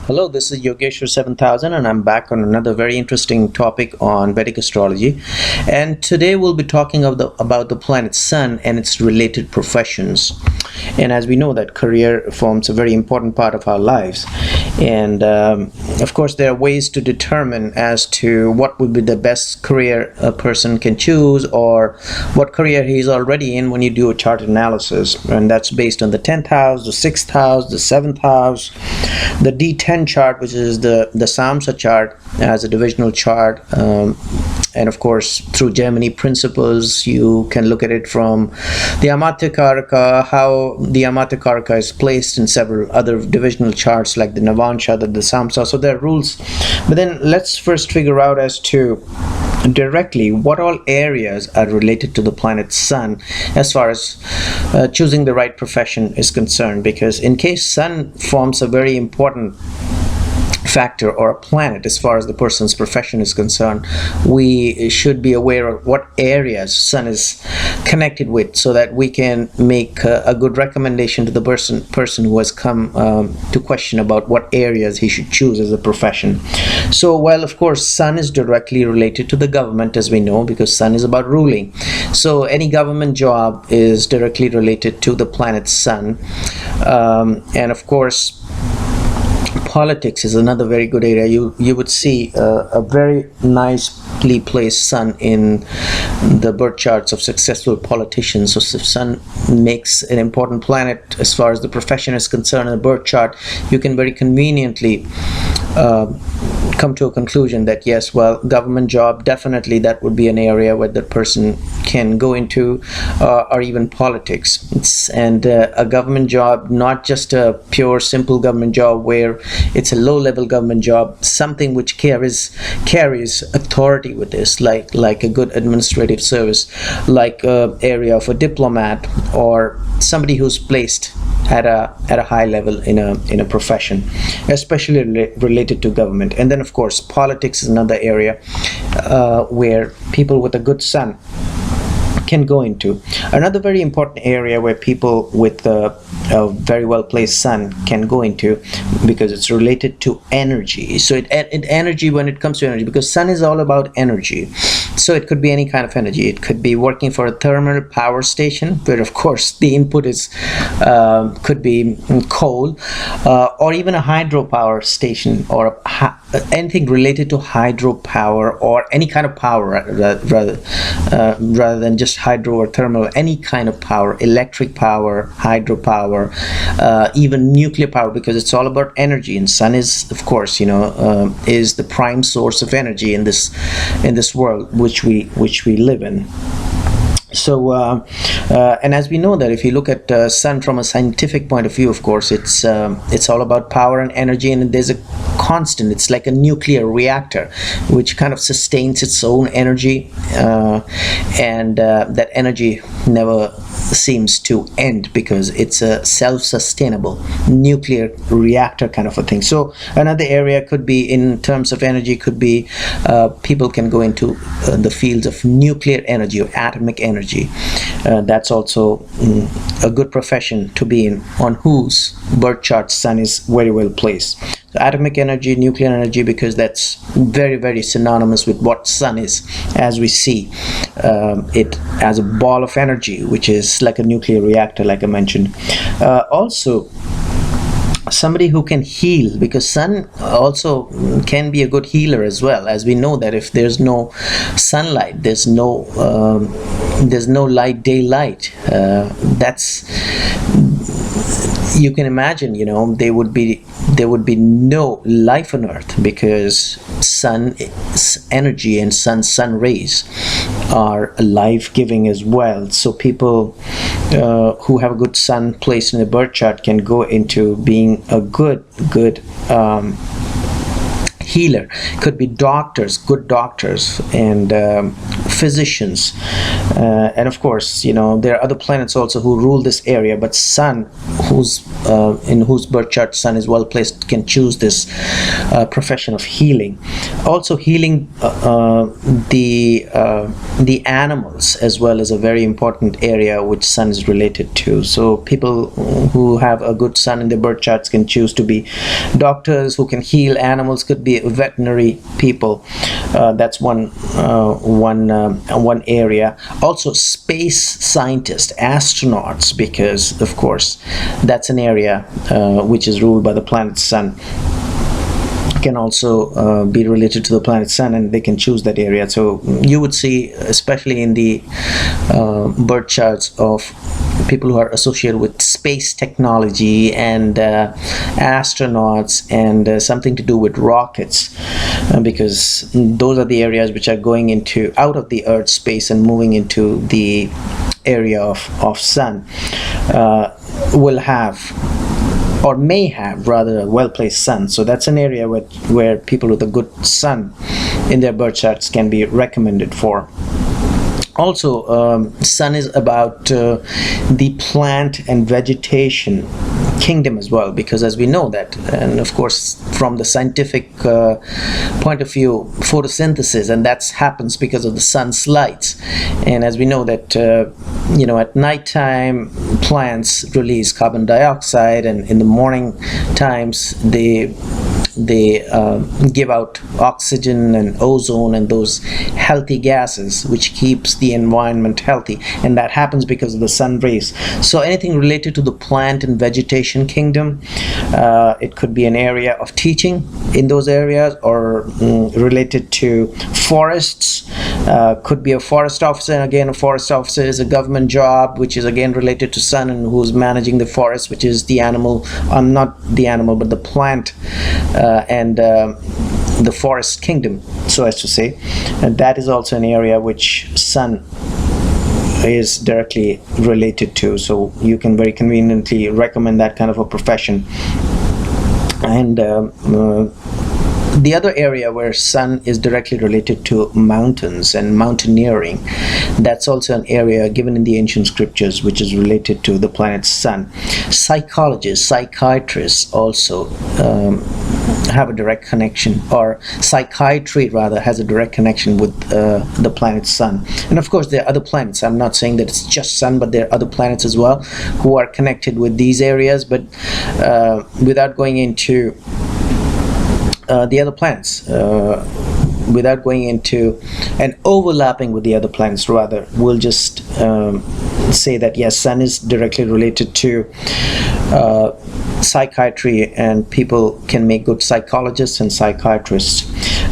Hello, this is Yogeshwar 7000, and I'm back on another very interesting topic on Vedic astrology. And today we'll be talking about the planet Sun and its related professions. And as we know, that career forms a very important part of our lives. And of course, there are ways to determine as to what would be the best career a person can choose, or what career he's already in when you do a chart analysis. And that's based on the 10th house, the 6th house, the 7th house, the D10 chart, which is the Samsa chart as a divisional chart. And of course, through Gemini principles, you can look at it from the Amatya Karaka, how the Amatya Karaka is placed in several other divisional charts like the Navansha, the Samsa. So there are rules. But then let's first figure out as to directly what all areas are related to the planet Sun as far as choosing the right profession is concerned, because in case Sun forms a very important factor or a planet as far as the person's profession is concerned, we should be aware of what areas Sun is connected with, so that we can make a good recommendation to the person who has come to question about what areas he should choose as a profession. So while of course Sun is directly related to the government, as we know, because Sun is about ruling, so any government job is directly related to the planet Sun. And of course, politics is another very good area. You would see a very nicely placed Sun in the birth charts of successful politicians. So if Sun makes an important planet as far as the profession is concerned in the birth chart, you can very conveniently come to a conclusion that yes, well, government job, definitely that would be an area where the person can go into, or even politics. And a government job, not just a pure simple government job where it's a low-level government job, something which carries authority with this, like a good administrative service, like a area of a diplomat, or somebody who's placed at a high level in a profession, especially related to government. And then of course politics is another area where people with a good Sun can go into. Another very important area where people with a very well placed Sun can go into, because it's related to energy. So energy, when it comes to energy, because Sun is all about energy, so it could be any kind of energy. It could be working for a thermal power station, where of course the input is could be coal, or even a hydropower station, or anything related to hydropower, or any kind of power rather than just hydro or thermal. Any kind of power, electric power, hydropower, even nuclear power, because it's all about energy. And Sun is, of course, is the prime source of energy in this world which we live in. So and as we know that if you look at Sun from a scientific point of view, of course it's all about power and energy, and there's a constant. It's like a nuclear reactor which kind of sustains its own energy, and that energy never seems to end, because it's a self-sustainable nuclear reactor kind of a thing. So another area could be, in terms of energy, could be people can go into the fields of nuclear energy or atomic energy. That's also a good profession to be in, on whose birth chart Sun is very well placed. So atomic energy, nuclear energy, because that's very, very synonymous with what Sun is, as we see it as a ball of energy, which is like a nuclear reactor, like I mentioned. Also, somebody who can heal, because Sun also can be a good healer as well. As we know that if there's no sunlight, there's no light, daylight. That's, you can imagine, there would be no life on Earth, because Sun's energy and sun rays are life-giving as well. So people who have a good Sun placed in the birth chart can go into being a good healer. Could be doctors, good doctors, and physicians, and of course, there are other planets also who rule this area, but Sun, in whose birth chart Sun is well placed, can choose this profession of healing. Also, healing the animals as well is a very important area which Sun is related to. So people who have a good Sun in their birth charts can choose to be doctors who can heal animals, could be veterinary people. That's one area. Also, space scientists, astronauts, because of course that's an area which is ruled by the planet Sun, can also be related to the planet Sun, and they can choose that area. So you would see, especially in the birth charts of people who are associated with space technology and astronauts and something to do with rockets, because those are the areas which are going into out of the Earth space and moving into the area of Sun, will have, or may have rather, a well-placed Sun. So that's an area where people with a good Sun in their birth charts can be recommended for. Also, Sun is about the plant and vegetation kingdom as well, because as we know that, and of course from the scientific point of view, photosynthesis, and that happens because of the sun's lights. And as we know that at nighttime plants release carbon dioxide, and in the morning times they give out oxygen and ozone and those healthy gases which keeps the environment healthy, and that happens because of the sun rays. So anything related to the plant and vegetation kingdom, it could be an area of teaching in those areas, or related to forests, could be a forest officer. And again, a forest officer is a government job which is again related to sun, and who's managing the forest, which is the animal, not the animal but the plant and the forest kingdom, so as to say. And that is also an area which Sun is directly related to, so you can very conveniently recommend that kind of a profession. And the other area where Sun is directly related to mountains and mountaineering, that's also an area given in the ancient scriptures which is related to the planet Sun. Psychologists, psychiatrists also have a direct connection, or psychiatry rather has a direct connection with the planet Sun. And of course there are other planets. I'm not saying that it's just Sun, but there are other planets as well who are connected with these areas, but without going into the other planets, without going into and overlapping with the other planets, rather, we'll just say that yes, Sun is directly related to psychiatry, and people can make good psychologists and psychiatrists.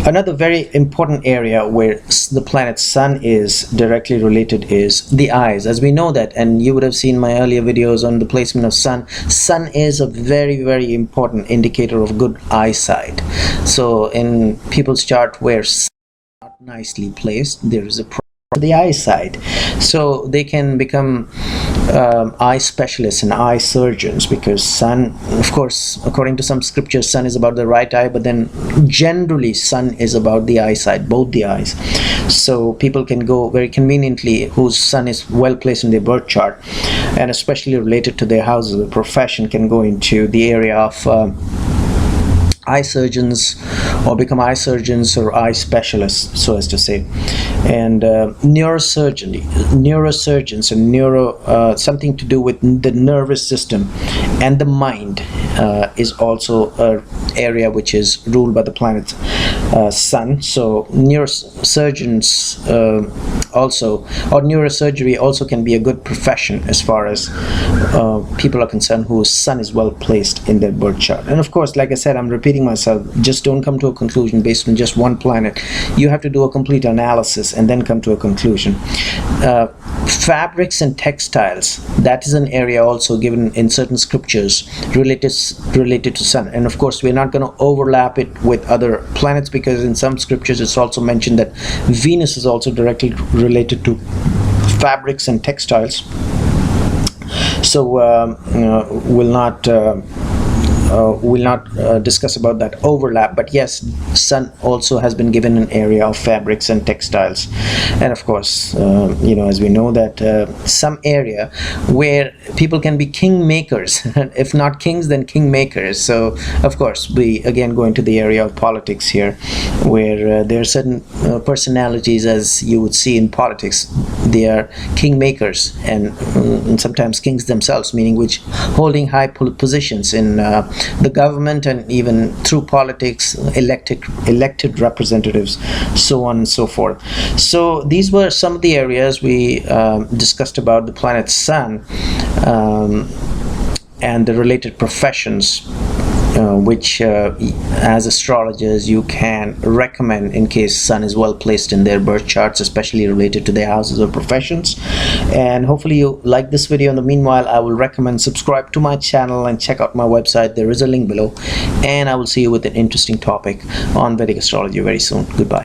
Another very important area where the planet Sun is directly related is the eyes. As we know that, and you would have seen my earlier videos on the placement of Sun, Sun is a very, very important indicator of good eyesight. So in people's chart where Sun is not nicely placed, there is a problem with the eyesight. So they can become eye specialists and eye surgeons, because Sun, of course, according to some scriptures, Sun is about the right eye, but then generally Sun is about the eyesight, both the eyes. So people can go very conveniently, whose Sun is well placed in their birth chart, and especially related to their houses, the profession, can go into the area of eye surgeons, or become eye surgeons or eye specialists, so as to say. And neurosurgeons and something to do with the nervous system and the mind is also an area which is ruled by the planet Sun. So neurosurgeons also, or neurosurgery also, can be a good profession as far as people are concerned whose Sun is well placed in their birth chart. And of course, like I said, I'm repeating myself, just don't come to a conclusion based on just one planet. You have to do a complete analysis and then come to a conclusion. Fabrics and textiles, that is an area also given in certain scriptures related to Sun. And of course, we're not going to overlap it with other planets, because in some scriptures it's also mentioned that Venus is also directly related to fabrics and textiles. So we'll not we'll not discuss about that overlap, but yes, sun also has been given an area of fabrics and textiles. And of course, as we know that some area where people can be king makers if not kings, then king makers. So of course we again go into the area of politics here, where there are certain personalities, as you would see in politics, they are king makers, and sometimes kings themselves, meaning which holding high positions in the government, and even through politics, elected representatives, so on and so forth. So these were some of the areas we discussed about the planet Sun and the related professions, which as astrologers you can recommend in case Sun is well placed in their birth charts, especially related to their houses or professions. And hopefully you like this video. In the meanwhile, I will recommend subscribe to my channel and check out my website. There is a link below, and I will see you with an interesting topic on Vedic astrology very soon. Goodbye.